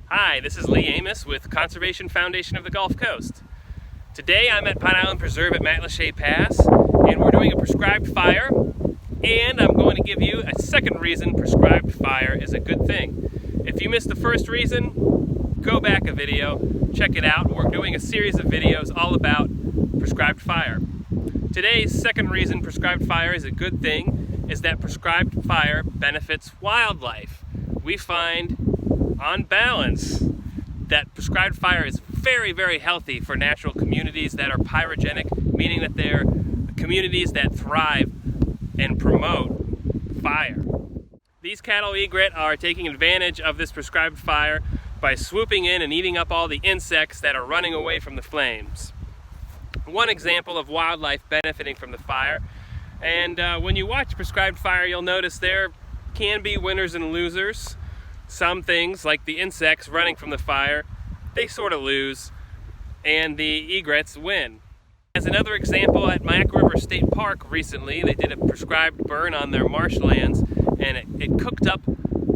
Hi, this is Amos with Conservation Foundation of the Gulf Coast. Today I'm at Pine Island Preserve at Matlacha Pass, and we're doing a prescribed fire, and I'm going to give you a second reason prescribed fire is a good thing. If you missed the first reason, go back a video, check it out. We're doing a series of videos all about prescribed fire. Today's second reason prescribed fire is a good thing is that prescribed fire benefits wildlife. We find, on balance, that prescribed fire is very, very healthy for natural communities that are pyrogenic, meaning that they're communities that thrive and promote fire. These cattle egret are taking advantage of this prescribed fire by swooping in and eating up all the insects that are running away from the flames. One example of wildlife benefiting from the fire, and when you watch prescribed fire, you'll notice there can be winners and losers. Some things, like the insects running from the fire, they sort of lose, and the egrets win. As another example, at Mac River State Park recently, they did a prescribed burn on their marshlands, and it cooked up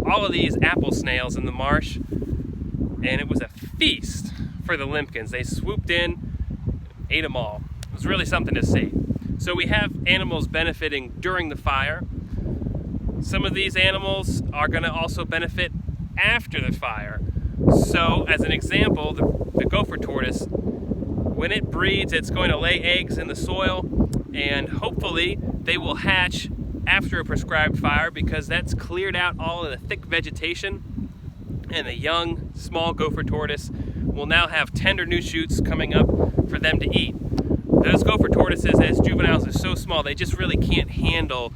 all of these apple snails in the marsh, and it was a feast for the limpkins. They swooped in, ate them all. It was really something to see. So we have animals benefiting during the fire. Some of these animals are going to also benefit after the fire. So, as an example, the gopher tortoise, when it breeds, it's going to lay eggs in the soil, and hopefully they will hatch after a prescribed fire because that's cleared out all of the thick vegetation, and the young, small gopher tortoise will now have tender new shoots coming up for them to eat. Those gopher tortoises, as juveniles, are so small, they just really can't handle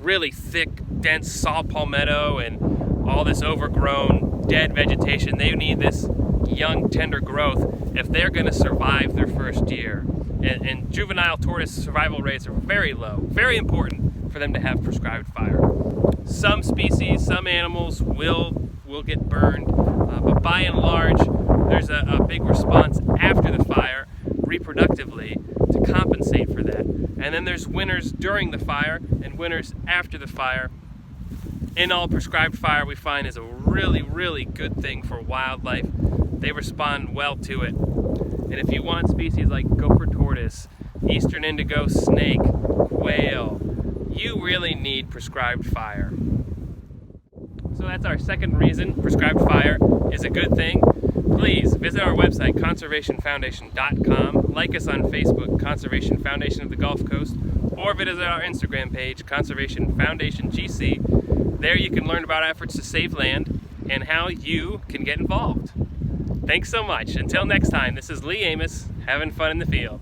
really thick, dense saw palmetto and all this overgrown dead vegetation. They need this young, tender growth if they're going to survive their first year. And juvenile tortoise survival rates are very low. Very important for them to have prescribed fire. Some species, some animals will get burned, but by and large, there's a big response after the fire, reproductively, to compensate for that. And then there's winners during the fire and winners after the fire. In all, prescribed fire we find is a really, really good thing for wildlife. They respond well to it. And if you want species like gopher tortoise, eastern indigo snake, quail, you really need prescribed fire. So that's our second reason prescribed fire is a good thing. Please visit our website, conservationfoundation.com, like us on Facebook, Conservation Foundation of the Gulf Coast, or visit our Instagram page, Conservation Foundation GC. There you can learn about our efforts to save land and how you can get involved. Thanks so much. Until next time, this is Amos, having fun in the field.